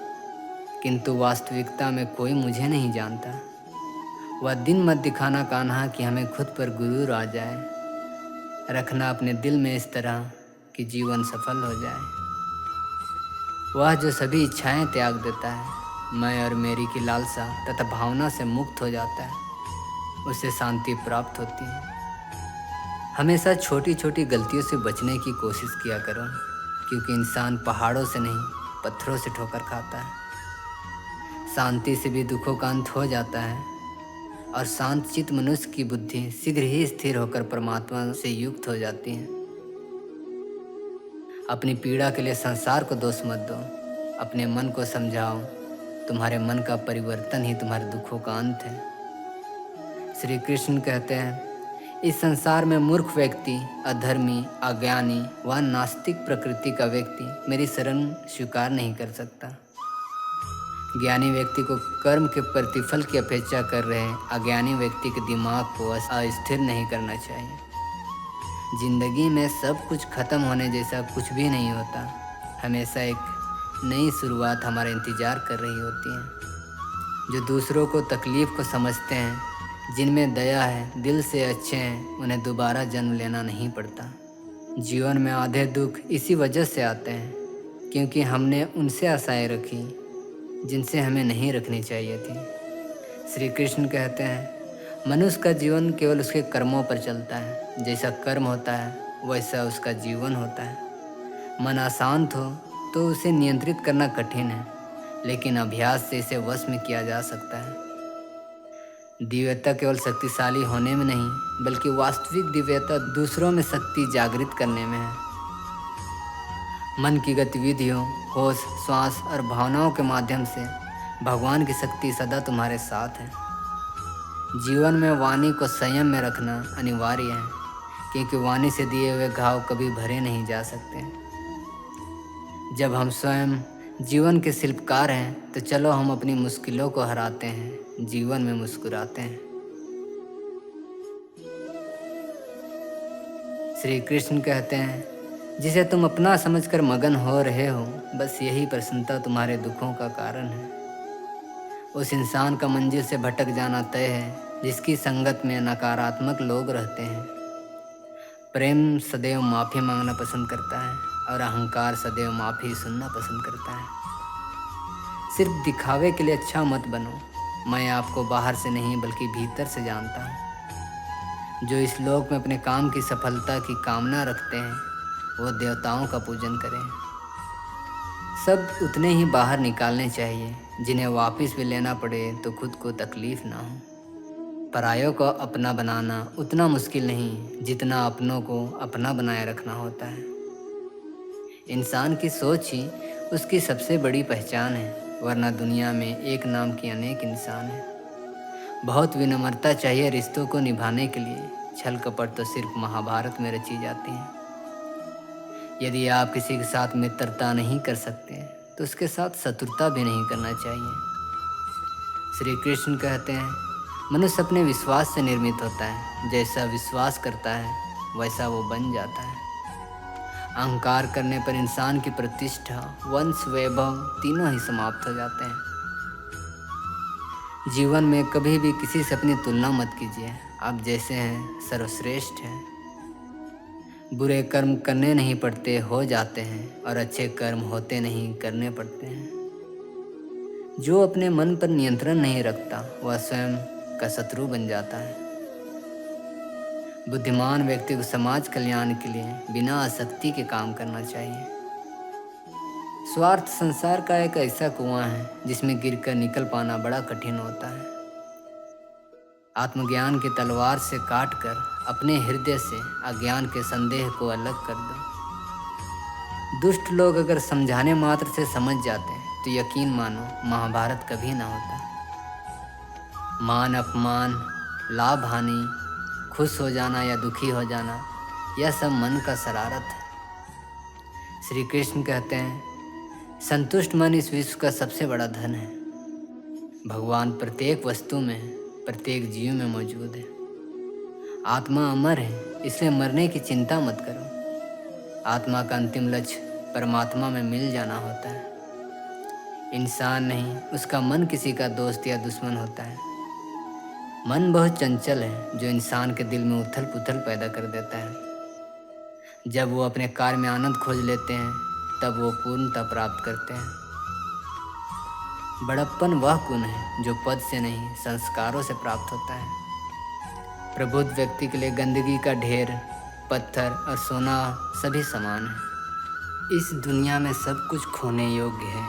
किंतु वास्तविकता में कोई मुझे नहीं जानता। वह दिन मत दिखाना कान्हा कि हमें खुद पर गुरूर आ जाए। रखना अपने दिल में इस तरह कि जीवन सफल हो जाए। वह जो सभी इच्छाएं त्याग देता है, मैं और मेरी की लालसा तथा भावना से मुक्त हो जाता है, उसे शांति प्राप्त होती है। हमेशा छोटी छोटी गलतियों से बचने की कोशिश किया करो, क्योंकि इंसान पहाड़ों से नहीं पत्थरों से ठोकर खाता है। शांति से भी दुखों का अंत हो जाता है और शांत चित्त मनुष्य की बुद्धि शीघ्र ही स्थिर होकर परमात्मा से युक्त हो जाती है। अपनी पीड़ा के लिए संसार को दोष मत दो, अपने मन को समझाओ। तुम्हारे मन का परिवर्तन ही तुम्हारे दुखों का अंत है। श्री कृष्ण कहते हैं, इस संसार में मूर्ख व्यक्ति, अधर्मी, अज्ञानी व नास्तिक प्रकृति का व्यक्ति मेरी शरण स्वीकार नहीं कर सकता। ज्ञानी व्यक्ति को कर्म के प्रतिफल की अपेक्षा कर रहे अज्ञानी व्यक्ति के दिमाग को अस्थिर नहीं करना चाहिए। जिंदगी में सब कुछ खत्म होने जैसा कुछ भी नहीं होता। हमेशा एक नई शुरुआत हमारा इंतज़ार कर रही होती है। जो दूसरों को तकलीफ़ को समझते हैं, जिनमें दया है, दिल से अच्छे हैं, उन्हें दोबारा जन्म लेना नहीं पड़ता। जीवन में आधे दुख इसी वजह से आते हैं, क्योंकि हमने उनसे आशाएं रखी जिनसे हमें नहीं रखनी चाहिए थी। श्री कृष्ण कहते हैं, मनुष्य का जीवन केवल उसके कर्मों पर चलता है। जैसा कर्म होता है वैसा उसका जीवन होता है। मन अशांत हो तो उसे नियंत्रित करना कठिन है, लेकिन अभ्यास से इसे वश में किया जा सकता है। दिव्यता केवल शक्तिशाली होने में नहीं, बल्कि वास्तविक दिव्यता दूसरों में शक्ति जागृत करने में है। मन की गतिविधियों, होश, श्वास और भावनाओं के माध्यम से भगवान की शक्ति सदा तुम्हारे साथ है। जीवन में वाणी को संयम में रखना अनिवार्य है, क्योंकि वाणी से दिए हुए घाव कभी भरे नहीं जा सकते। जब हम स्वयं जीवन के शिल्पकार हैं तो चलो हम अपनी मुश्किलों को हराते हैं, जीवन में मुस्कुराते हैं। श्री कृष्ण कहते हैं, जिसे तुम अपना समझकर मगन हो रहे हो, बस यही प्रसन्नता तुम्हारे दुखों का कारण है। उस इंसान का मंजिल से भटक जाना तय है जिसकी संगत में नकारात्मक लोग रहते हैं। प्रेम सदैव माफ़ी मांगना पसंद करता है और अहंकार सदैव माफ़ी सुनना पसंद करता है। सिर्फ दिखावे के लिए अच्छा मत बनो। मैं आपको बाहर से नहीं बल्कि भीतर से जानता हूँ। जो इस लोक में अपने काम की सफलता की कामना रखते हैं वो देवताओं का पूजन करें। सब उतने ही बाहर निकालने चाहिए जिन्हें वापस भी लेना पड़े तो खुद को तकलीफ ना हो। परायों को अपना बनाना उतना मुश्किल नहीं जितना अपनों को अपना बनाए रखना होता है। इंसान की सोच ही उसकी सबसे बड़ी पहचान है, वरना दुनिया में एक नाम की अनेक इंसान हैं। बहुत विनम्रता चाहिए रिश्तों को निभाने के लिए। छल कपट तो सिर्फ महाभारत में रची जाती है। यदि आप किसी के साथ मित्रता नहीं कर सकते तो उसके साथ शत्रुता भी नहीं करना चाहिए। श्री कृष्ण कहते हैं, मनुष्य अपने विश्वास से निर्मित होता है। जैसा विश्वास करता है वैसा वो बन जाता है। अहंकार करने पर इंसान की प्रतिष्ठा, वंश, वैभव तीनों ही समाप्त हो जाते हैं। जीवन में कभी भी किसी से अपनी तुलना मत कीजिए। आप जैसे हैं सर्वश्रेष्ठ हैं। बुरे कर्म करने नहीं पड़ते, हो जाते हैं, और अच्छे कर्म होते नहीं, करने पड़ते हैं। जो अपने मन पर नियंत्रण नहीं रखता वह स्वयं का शत्रु बन जाता है। बुद्धिमान व्यक्ति को समाज कल्याण के लिए बिना आसक्ति के काम करना चाहिए। स्वार्थ संसार का एक ऐसा कुआं है जिसमें गिरकर निकल पाना बड़ा कठिन होता है। आत्मज्ञान की तलवार से काटकर अपने हृदय से अज्ञान के संदेह को अलग कर दो। दुष्ट लोग अगर समझाने मात्र से समझ जाते तो यकीन मानो महाभारत कभी ना होता। मान अपमान, लाभ हानि, खुश हो जाना या दुखी हो जाना, यह सब मन का शरारत है। श्री कृष्ण कहते हैं, संतुष्ट मन इस विश्व का सबसे बड़ा धन है। भगवान प्रत्येक वस्तु में, प्रत्येक जीव में मौजूद है। आत्मा अमर है, इसलिए मरने की चिंता मत करो। आत्मा का अंतिम लक्ष्य परमात्मा में मिल जाना होता है। इंसान नहीं, उसका मन किसी का दोस्त या दुश्मन होता है। मन बहुत चंचल है जो इंसान के दिल में उथल पुथल पैदा कर देता है। जब वो अपने कार्य में आनंद खोज लेते हैं तब वो पूर्णता प्राप्त करते हैं। बड़प्पन वह गुण है जो पद से नहीं संस्कारों से प्राप्त होता है। प्रबुद्ध व्यक्ति के लिए गंदगी का ढेर, पत्थर और सोना सभी समान है। इस दुनिया में सब कुछ खोने योग्य है,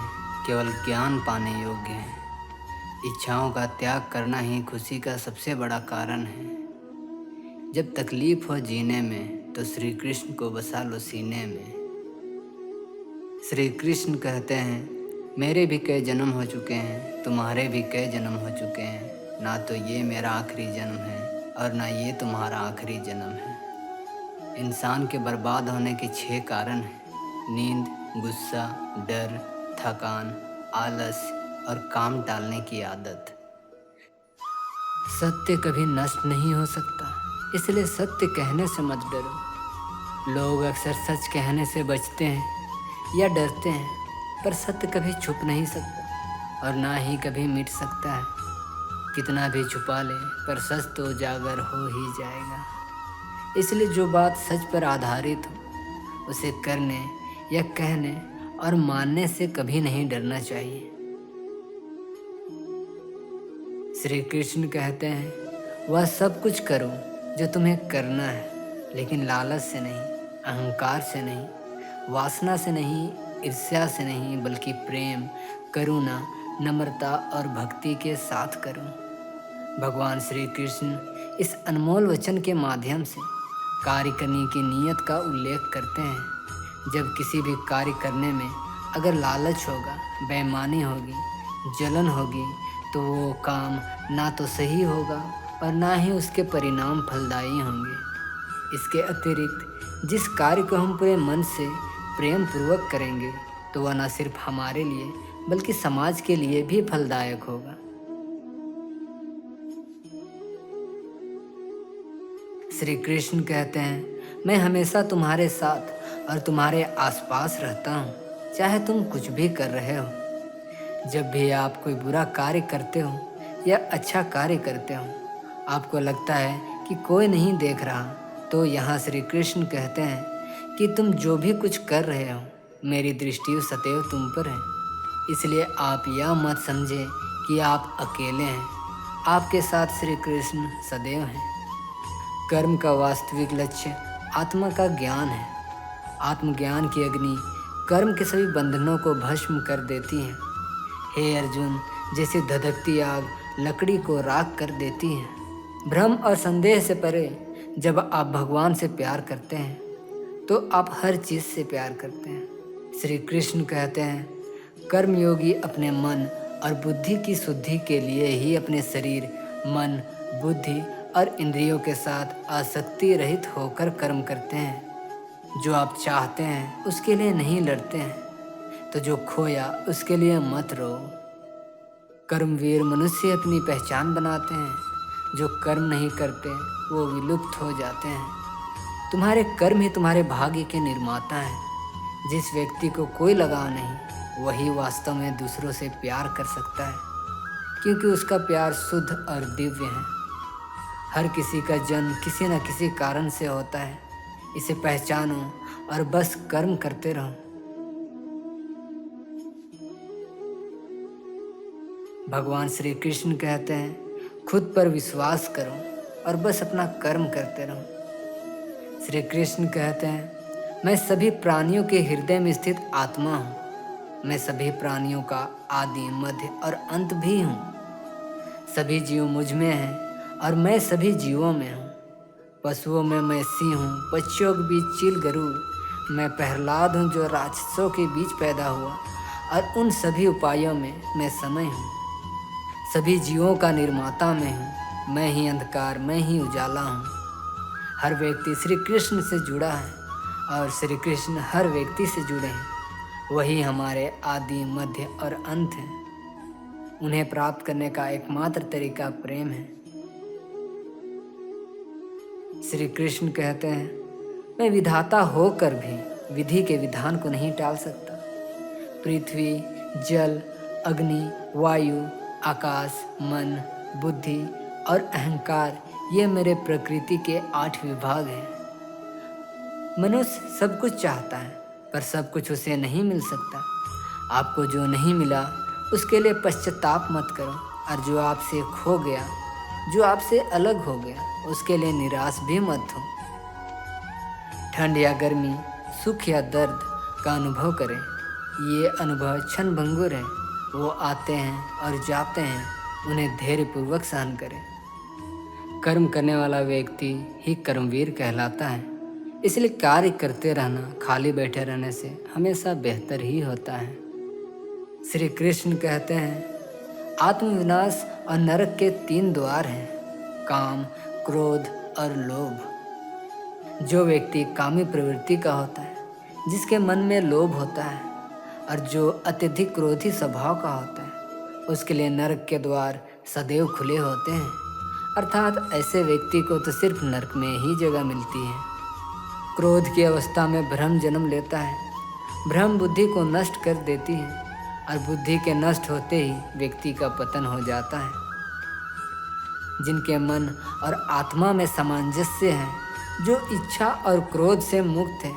केवल ज्ञान पाने योग्य है। इच्छाओं का त्याग करना ही खुशी का सबसे बड़ा कारण है। जब तकलीफ हो जीने में तो श्री कृष्ण को बसा लो सीने में। श्री कृष्ण कहते हैं, मेरे भी कई जन्म हो चुके हैं, तुम्हारे भी कई जन्म हो चुके हैं। ना तो ये मेरा आखिरी जन्म है और ना ये तुम्हारा आखिरी जन्म है। इंसान के बर्बाद होने के 6 कारण हैं: नींद, गुस्सा, डर, थकान, आलस और काम टालने की आदत। सत्य कभी नष्ट नहीं हो सकता, इसलिए सत्य कहने से मत डरो। लोग अक्सर सच कहने से बचते हैं या डरते हैं, पर सत्य कभी छुप नहीं सकता और ना ही कभी मिट सकता है। कितना भी छुपा ले पर सच तो उजागर हो ही जाएगा। इसलिए जो बात सच पर आधारित हो उसे करने या कहने और मानने से कभी नहीं डरना चाहिए। श्री कृष्ण कहते हैं, वह सब कुछ करो जो तुम्हें करना है, लेकिन लालच से नहीं, अहंकार से नहीं, वासना से नहीं, ईर्ष्या से नहीं, बल्कि प्रेम, करुणा, नम्रता और भक्ति के साथ करो। भगवान श्री कृष्ण इस अनमोल वचन के माध्यम से कार्य करने की नीयत का उल्लेख करते हैं। जब किसी भी कार्य करने में अगर लालच होगा, बेईमानी होगी, जलन होगी, तो वो काम ना तो सही होगा और ना ही उसके परिणाम फलदायी होंगे। इसके अतिरिक्त जिस कार्य को हम पूरे मन से प्रेम पूर्वक करेंगे तो वह न सिर्फ हमारे लिए बल्कि समाज के लिए भी फलदायक होगा। श्री कृष्ण कहते हैं, मैं हमेशा तुम्हारे साथ और तुम्हारे आसपास रहता हूँ, चाहे तुम कुछ भी कर रहे हो। जब भी आप कोई बुरा कार्य करते हो या अच्छा कार्य करते हो, आपको लगता है कि कोई नहीं देख रहा, तो यहाँ श्री कृष्ण कहते हैं कि तुम जो भी कुछ कर रहे हो, मेरी दृष्टि सदैव तुम पर है। इसलिए आप यह मत समझे कि आप अकेले हैं, आपके साथ श्री कृष्ण सदैव हैं। कर्म का वास्तविक लक्ष्य आत्मा का ज्ञान है। आत्मज्ञान की अग्नि कर्म के सभी बंधनों को भस्म कर देती है। हे अर्जुन, जैसे धधकती आग लकड़ी को राख कर देती है। भ्रम और संदेह से परे जब आप भगवान से प्यार करते हैं तो आप हर चीज़ से प्यार करते हैं। श्री कृष्ण कहते हैं, कर्मयोगी अपने मन और बुद्धि की शुद्धि के लिए ही अपने शरीर, मन, बुद्धि और इंद्रियों के साथ आसक्ति रहित होकर कर्म करते हैं। जो आप चाहते हैं उसके लिए नहीं लड़ते हैं, तो जो खोया उसके लिए मत रो। कर्मवीर मनुष्य अपनी पहचान बनाते हैं, जो कर्म नहीं करते वो विलुप्त हो जाते हैं। तुम्हारे कर्म ही तुम्हारे भाग्य के निर्माता हैं। जिस व्यक्ति को कोई लगाव नहीं, वही वास्तव में दूसरों से प्यार कर सकता है, क्योंकि उसका प्यार शुद्ध और दिव्य है। हर किसी का जन्म किसी न किसी कारण से होता है, इसे पहचानो और बस कर्म करते रहो। भगवान श्री कृष्ण कहते हैं, खुद पर विश्वास करो और बस अपना कर्म करते रहो। श्री कृष्ण कहते हैं, मैं सभी प्राणियों के हृदय में स्थित आत्मा हूँ। मैं सभी प्राणियों का आदि, मध्य और अंत भी हूँ। सभी जीव मुझ में हैं और मैं सभी जीवों में हूँ। पशुओं में मैं सिंह हूँ, पक्षियों के बीच चील गरुड़। मैं प्रहलाद हूँ जो राक्षसों के बीच पैदा हुआ, और उन सभी उपायों में मैं समय हूँ। सभी जीवों का निर्माता मैं हूँ। मैं ही अंधकार, मैं ही उजाला हूँ। हर व्यक्ति श्री कृष्ण से जुड़ा है और श्री कृष्ण हर व्यक्ति से जुड़े हैं। वही हमारे आदि, मध्य और अंत हैं। उन्हें प्राप्त करने का एकमात्र तरीका प्रेम है। श्री कृष्ण कहते हैं, मैं विधाता होकर भी विधि के विधान को नहीं टाल सकता। पृथ्वी, जल, अग्नि, वायु, आकाश, मन, बुद्धि और अहंकार, ये मेरे प्रकृति के 8 विभाग हैं। मनुष्य सब कुछ चाहता है, पर सब कुछ उसे नहीं मिल सकता। आपको जो नहीं मिला उसके लिए पश्चाताप मत करो, और जो आपसे खो गया, जो आपसे अलग हो गया, उसके लिए निराश भी मत हो। ठंड या गर्मी, सुख या दर्द का अनुभव करें। ये अनुभव क्षणभंगुर है। वो आते हैं और जाते हैं, उन्हें धैर्यपूर्वक सहन करें। कर्म करने वाला व्यक्ति ही कर्मवीर कहलाता है। इसलिए कार्य करते रहना खाली बैठे रहने से हमेशा बेहतर ही होता है। श्री कृष्ण कहते हैं, आत्मविनाश और नरक के 3 द्वार हैं, काम, क्रोध और लोभ। जो व्यक्ति कामी प्रवृत्ति का होता है, जिसके मन में लोभ होता है और जो अत्यधिक क्रोधी स्वभाव का होता है, उसके लिए नरक के द्वार सदैव खुले होते हैं। अर्थात ऐसे व्यक्ति को तो सिर्फ नरक में ही जगह मिलती है। क्रोध की अवस्था में भ्रम जन्म लेता है। भ्रम बुद्धि को नष्ट कर देती है, और बुद्धि के नष्ट होते ही व्यक्ति का पतन हो जाता है। जिनके मन और आत्मा में सामंजस्य है, जो इच्छा और क्रोध से मुक्त है,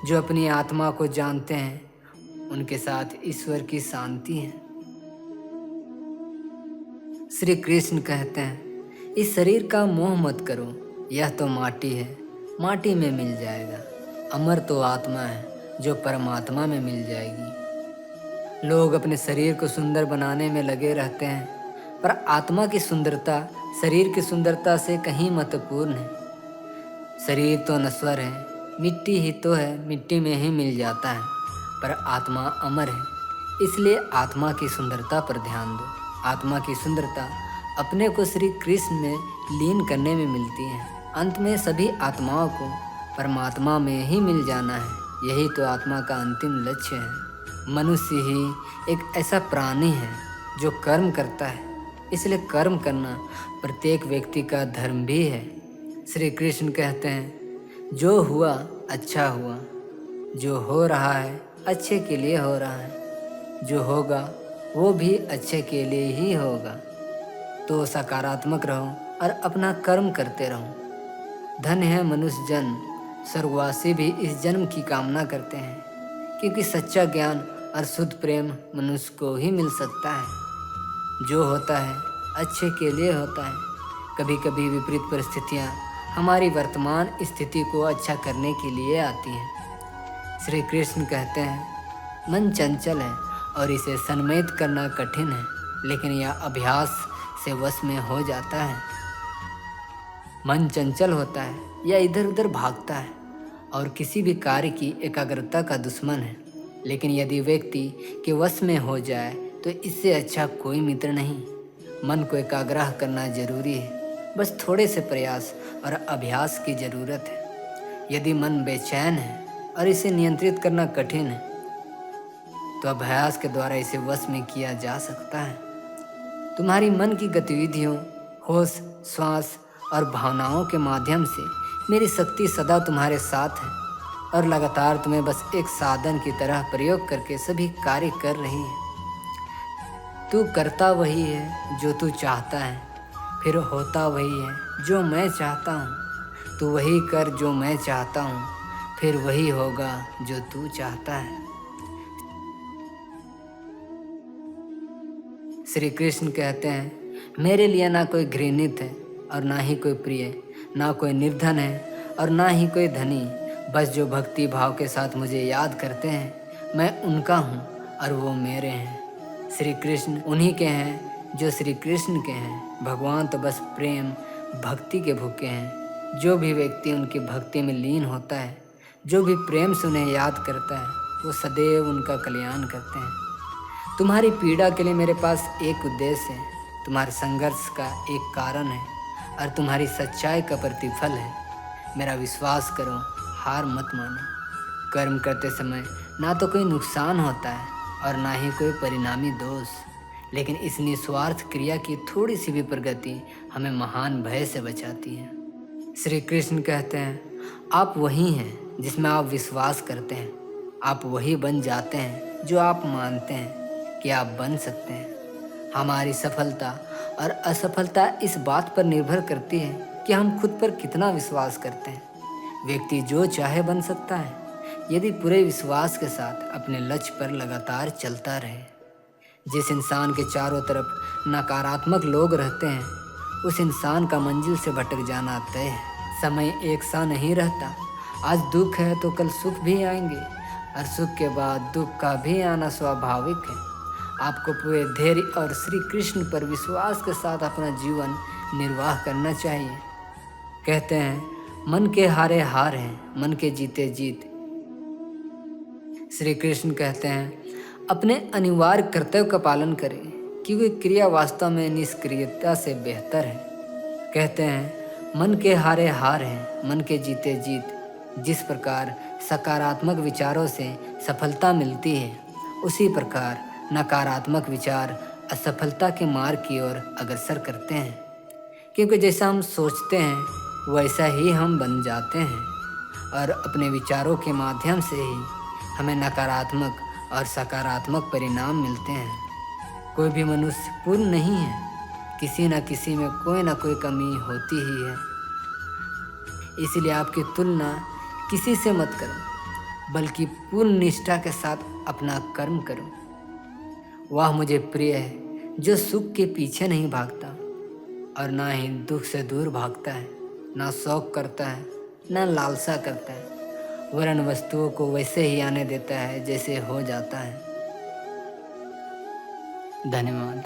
जो अपनी आत्मा को जानते हैं, उनके साथ ईश्वर की शांति है। श्री कृष्ण कहते हैं, इस शरीर का मोह मत करो। यह तो माटी है, माटी में मिल जाएगा। अमर तो आत्मा है, जो परमात्मा में मिल जाएगी। लोग अपने शरीर को सुंदर बनाने में लगे रहते हैं, पर आत्मा की सुंदरता शरीर की सुंदरता से कहीं महत्वपूर्ण है। शरीर तो नश्वर है, मिट्टी ही तो है, मिट्टी में ही मिल जाता है, पर आत्मा अमर है। इसलिए आत्मा की सुंदरता पर ध्यान दो। आत्मा की सुंदरता अपने को श्री कृष्ण में लीन करने में मिलती है। अंत में सभी आत्माओं को परमात्मा में ही मिल जाना है। यही तो आत्मा का अंतिम लक्ष्य है। मनुष्य ही एक ऐसा प्राणी है जो कर्म करता है, इसलिए कर्म करना प्रत्येक व्यक्ति का धर्म भी है। श्री कृष्ण कहते हैं, जो हुआ अच्छा हुआ, जो हो रहा है अच्छे के लिए हो रहा है, जो होगा वो भी अच्छे के लिए ही होगा। तो सकारात्मक रहो और अपना कर्म करते रहो। धन है मनुष्य जन, स्वर्गवासी भी इस जन्म की कामना करते हैं, क्योंकि सच्चा ज्ञान और शुद्ध प्रेम मनुष्य को ही मिल सकता है। जो होता है अच्छे के लिए होता है। कभी कभी विपरीत परिस्थितियाँ हमारी वर्तमान स्थिति को अच्छा करने के लिए आती हैं। श्री कृष्ण कहते हैं, मन चंचल है और इसे संयमित करना कठिन है, लेकिन यह अभ्यास से वश में हो जाता है। मन चंचल होता है या इधर उधर भागता है और किसी भी कार्य की एकाग्रता का दुश्मन है, लेकिन यदि व्यक्ति के वश में हो जाए तो इससे अच्छा कोई मित्र नहीं। मन को एकाग्र करना जरूरी है, बस थोड़े से प्रयास और अभ्यास की ज़रूरत है। यदि मन बेचैन है और इसे नियंत्रित करना कठिन है, तो अभ्यास के द्वारा इसे वश में किया जा सकता है। तुम्हारी मन की गतिविधियों, होश, श्वास और भावनाओं के माध्यम से मेरी शक्ति सदा तुम्हारे साथ है और लगातार तुम्हें बस एक साधन की तरह प्रयोग करके सभी कार्य कर रही है। तू करता वही है जो तू चाहता है, फिर होता वही है जो मैं चाहता हूँ। तू वही कर जो मैं चाहता हूँ, फिर वही होगा जो तू चाहता है। श्री कृष्ण कहते हैं, मेरे लिए ना कोई घृणित है और ना ही कोई प्रिय, ना कोई निर्धन है और ना ही कोई धनी। बस जो भक्ति भाव के साथ मुझे याद करते हैं, मैं उनका हूँ और वो मेरे हैं। श्री कृष्ण उन्हीं के हैं जो श्री कृष्ण के हैं। भगवान तो बस प्रेम भक्ति के भूखे हैं। जो भी व्यक्ति उनकी भक्ति में लीन होता है, जो भी प्रेम से उन्हें याद करता है, वो सदैव उनका कल्याण करते हैं। तुम्हारी पीड़ा के लिए मेरे पास एक उद्देश्य है, तुम्हारे संघर्ष का एक कारण है और तुम्हारी सच्चाई का प्रतिफल है। मेरा विश्वास करो, हार मत मानो। कर्म करते समय ना तो कोई नुकसान होता है और ना ही कोई परिणामी दोष, लेकिन इस निस्वार्थ क्रिया की थोड़ी सी भी प्रगति हमें महान भय से बचाती है। श्री कृष्ण कहते हैं, आप वही हैं जिसमें आप विश्वास करते हैं। आप वही बन जाते हैं जो आप मानते हैं कि आप बन सकते हैं। हमारी सफलता और असफलता इस बात पर निर्भर करती है कि हम खुद पर कितना विश्वास करते हैं। व्यक्ति जो चाहे बन सकता है, यदि पूरे विश्वास के साथ अपने लक्ष्य पर लगातार चलता रहे। जिस इंसान के चारों तरफ नकारात्मक लोग रहते हैं, उस इंसान का मंजिल से भटक जाना तय है। समय एक सा नहीं रहता। आज दुख है तो कल सुख भी आएंगे और सुख के बाद दुख का भी आना स्वाभाविक है। आपको पूरे धैर्य और श्री कृष्ण पर विश्वास के साथ अपना जीवन निर्वाह करना चाहिए। कहते हैं, मन के हारे हार हैं, मन के जीते जीत। श्री कृष्ण कहते हैं, अपने अनिवार्य कर्तव्य का पालन करें, क्योंकि क्रिया वास्तव में निष्क्रियता से बेहतर है। कहते हैं, मन के हारे हार हैं, मन के जीते जीत। जिस प्रकार सकारात्मक विचारों से सफलता मिलती है, उसी प्रकार नकारात्मक विचार असफलता के मार्ग की ओर अग्रसर करते हैं। क्योंकि जैसा हम सोचते हैं वैसा ही हम बन जाते हैं और अपने विचारों के माध्यम से ही हमें नकारात्मक और सकारात्मक परिणाम मिलते हैं। कोई भी मनुष्य पूर्ण नहीं है, किसी न किसी में कोई ना कोई कमी होती ही है। इसलिए आपकी तुलना किसी से मत करो, बल्कि पूर्ण निष्ठा के साथ अपना कर्म करो। वह मुझे प्रिय है जो सुख के पीछे नहीं भागता और ना ही दुख से दूर भागता है, ना शौक करता है, ना लालसा करता है, वरन वस्तुओं को वैसे ही आने देता है जैसे हो जाता है। धन्यवाद।